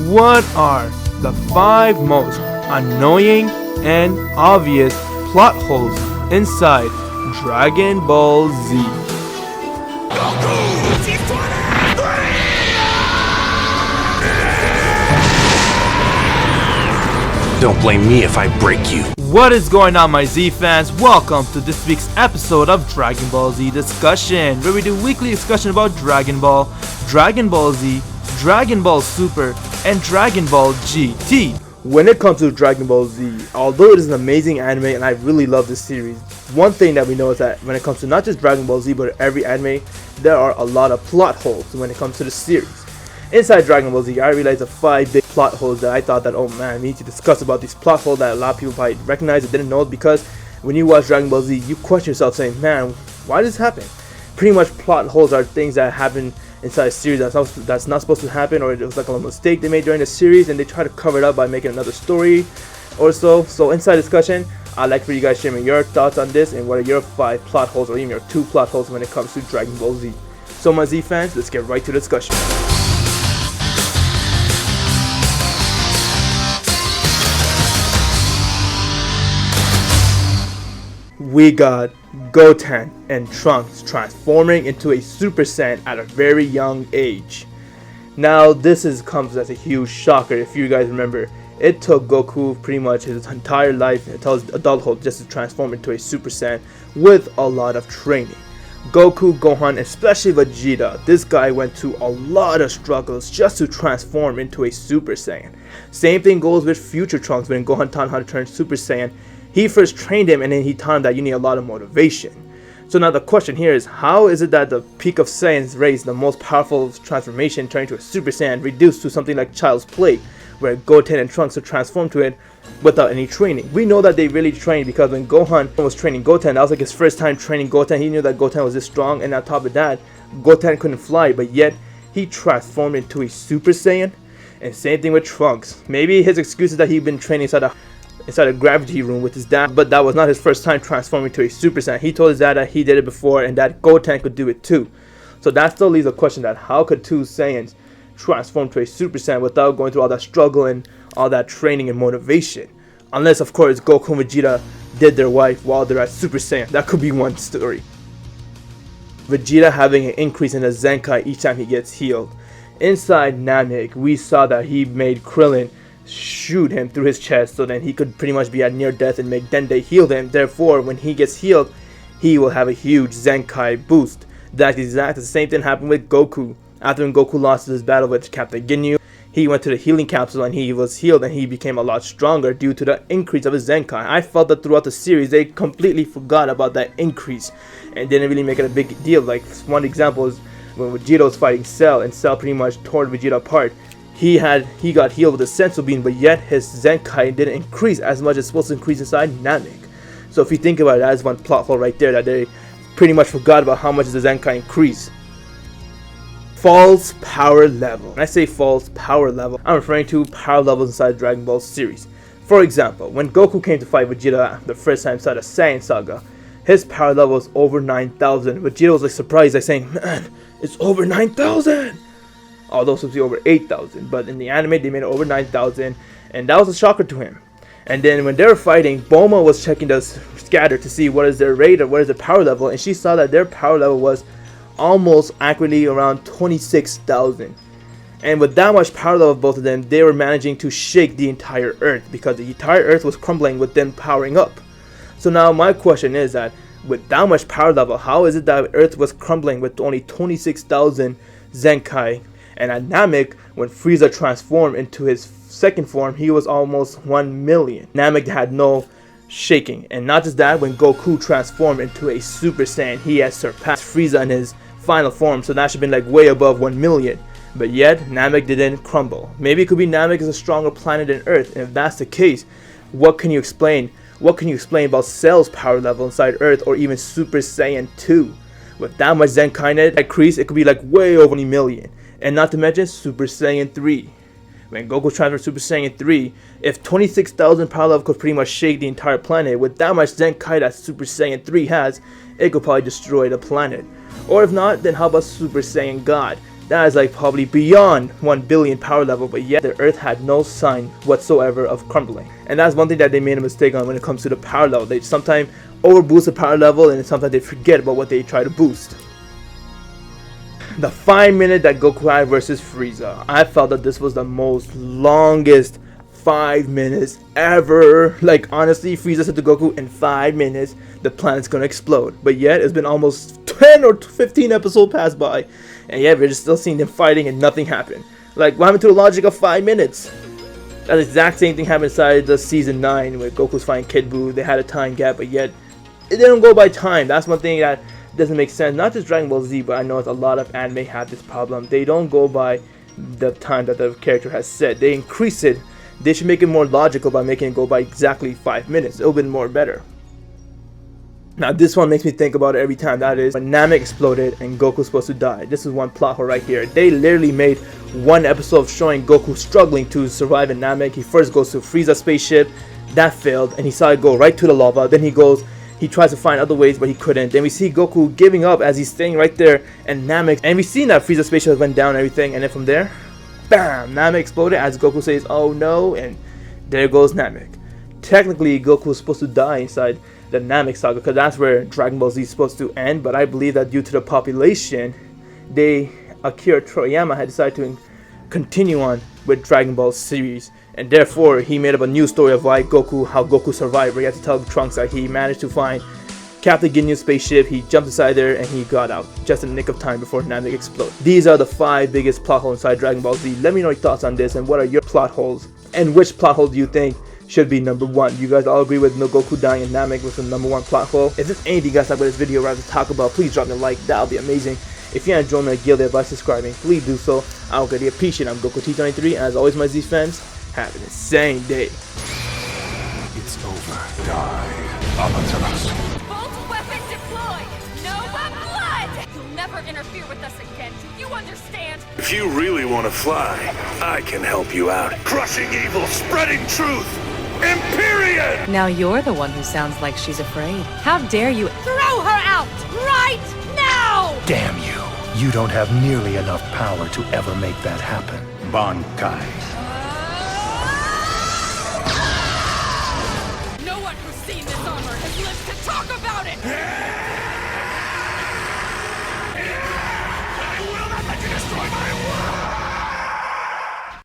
What are the 5 most annoying and obvious plot holes inside Dragon Ball Z? Don't blame me if I break you. What is going on, my Z fans? Welcome to this week's episode of Dragon Ball Z Discussion, where we do weekly discussion about Dragon Ball, Dragon Ball Z, Dragon Ball Super, and Dragon Ball GT. When it comes to Dragon Ball Z, although it is an amazing anime and I really love this series, one thing that we know is that when it comes to not just Dragon Ball Z but every anime, there are a lot of plot holes when it comes to the series. Inside Dragon Ball Z, I realized the 5 big plot holes that I thought that, oh man, we need to discuss about these plot holes that a lot of people probably recognize and didn't know, because when you watch Dragon Ball Z, you question yourself saying, man, why does this happen? Pretty much plot holes are things that happen inside a series that's not supposed to happen, or it was like a mistake they made during the series and they try to cover it up by making another story or so. So inside discussion, I'd like for you guys to share me your thoughts on this and what are your 5 plot holes or even your 2 plot holes when it comes to Dragon Ball Z. So my Z fans, let's get right to the discussion. We got Goten and Trunks transforming into a Super Saiyan at a very young age. Now this comes as a huge shocker. If you guys remember, it took Goku pretty much his entire life until his adulthood just to transform into a Super Saiyan with a lot of training. Goku, Gohan, especially Vegeta, this guy went through a lot of struggles just to transform into a Super Saiyan. Same thing goes with future Trunks. When Gohan taught him how to turn Super Saiyan, he first trained him and then he taught him that you need a lot of motivation. So now the question here is, how is it that the peak of Saiyan's race, the most powerful transformation, turned into a Super Saiyan, reduced to something like child's play, where Goten and Trunks are transformed to it without any training? We know that they really trained, because when Gohan was training Goten, that was like his first time training Goten. He knew that Goten was this strong, and on top of that, Goten couldn't fly, but yet he transformed into a Super Saiyan. And same thing with Trunks. Maybe his excuse is that he'd been training inside a gravity room with his dad, but that was not his first time transforming to a Super Saiyan. He told his dad that he did it before and that Goten could do it too. So that still leaves a question, that how could 2 Saiyans transform to a Super Saiyan without going through all that struggle and all that training and motivation? Unless, of course, Goku and Vegeta did their wife while they're at Super Saiyan. That could be one story. Vegeta having an increase in the Zenkai each time he gets healed. Inside Namek, we saw that he made Krillin shoot him through his chest, so then he could pretty much be at near death and make Dende heal him. Therefore, when he gets healed, he will have a huge Zenkai boost. That's exactly the same thing happened with Goku. After when Goku lost his battle with Captain Ginyu, he went to the healing capsule and he was healed and he became a lot stronger due to the increase of his Zenkai. I felt that throughout the series they completely forgot about that increase and didn't really make it a big deal. Like one example is when Vegeta was fighting Cell and Cell pretty much tore Vegeta apart. He got healed with a Senzu Bean, but yet his Zenkai didn't increase as much as it's supposed to increase inside Namek. So if you think about it, that is one plot hole right there, that they pretty much forgot about how much the Zenkai increased. False power level. When I say false power level, I'm referring to power levels inside the Dragon Ball series. For example, when Goku came to fight Vegeta the first time inside the Saiyan Saga, his power level was over 9,000. Vegeta was like surprised, like saying, man, it's over 9,000! Although it's supposed to be over 8,000, but in the anime they made it over 9,000, and that was a shocker to him. And then when they were fighting, Bulma was checking the scatter to see what is their rate or what is their power level, and she saw that their power level was almost accurately around 26,000. And with that much power level of both of them, they were managing to shake the entire Earth, because the entire Earth was crumbling with them powering up. So now my question is that with that much power level, how is it that Earth was crumbling with only 26,000 Zenkai? And at Namek, when Frieza transformed into his second form, he was almost 1 million. Namek had no shaking. And not just that, when Goku transformed into a Super Saiyan, he has surpassed Frieza in his final form. So that should have been like way above 1 million. But yet, Namek didn't crumble. Maybe it could be Namek is a stronger planet than Earth. And if that's the case, what can you explain? What can you explain about Cell's power level inside Earth, or even Super Saiyan 2? With that much Zenkai increase, it could be like way over 1 million. And not to mention Super Saiyan 3. When Goku transferred Super Saiyan 3, if 26,000 power level could pretty much shake the entire planet, with that much Zenkai that Super Saiyan 3 has, it could probably destroy the planet. Or if not, then how about Super Saiyan God? That is like probably beyond 1 billion power level, but yet the Earth had no sign whatsoever of crumbling. And that's one thing that they made a mistake on when it comes to the power level. They sometimes overboost the power level, and sometimes they forget about what they try to boost. The 5 minute that Goku had versus Frieza, I felt that this was the most longest 5 minutes ever. Like honestly, Frieza said to Goku, in 5 minutes the planet's gonna explode, but yet it's been almost 10 or 15 episodes passed by, and yet we're just still seeing them fighting and nothing happened. Like, what happened to the logic of 5 minutes? That exact same thing happened inside the season 9 where Goku's fighting Kid Buu. They had a time gap, but yet it didn't go by time. That's one thing that doesn't make sense. Not just Dragon Ball Z, but I know it's a lot of anime have this problem. They don't go by the time that the character has said. They increase it. They should make it more logical by making it go by exactly 5 minutes. It'll be more better. Now this one makes me think about it every time. That is when Namek exploded and Goku's supposed to die. This is one plot hole right here. They literally made one episode of showing Goku struggling to survive in Namek. He first goes to Frieza's spaceship. That failed, and he saw it go right to the lava. Then he tries to find other ways, but he couldn't. Then we see Goku giving up as he's staying right there, and Namek, and we see that Frieza's spaceship went down and everything, and then from there, bam, Namek exploded as Goku says, oh no, and there goes Namek. Technically, Goku was supposed to die inside the Namek saga, because that's where Dragon Ball Z is supposed to end, but I believe that due to the population, Akira Toriyama had decided to continue on with Dragon Ball series, and therefore he made up a new story of how Goku survived, where he had to tell Trunks that he managed to find Captain Ginnew's spaceship, he jumped inside there, and he got out just in the nick of time before Namek exploded. These are the 5 biggest plot holes inside Dragon Ball Z. Let me know your thoughts on this, and what are your plot holes, and which plot hole do you think should be number 1? You guys all agree with no Goku dying and Namek was the number 1 plot hole? If there's anything you guys like about this video rather talk about, please drop me a like. That would be amazing. If you enjoy my guild by subscribing, please do so. I would greatly appreciate it. I'm Goku T23, and as always, my Z fans, have an insane day. It's over. Die, Amaterasu. Bolt weapon deployed! Nova blood! You'll never interfere with us again, do you understand? If you really want to fly, I can help you out. Crushing evil, spreading truth. Empyrean! Now you're the one who sounds like she's afraid. How dare you? Throw her out! Right now! Damn you. You don't have nearly enough power to ever make that happen. Bankai.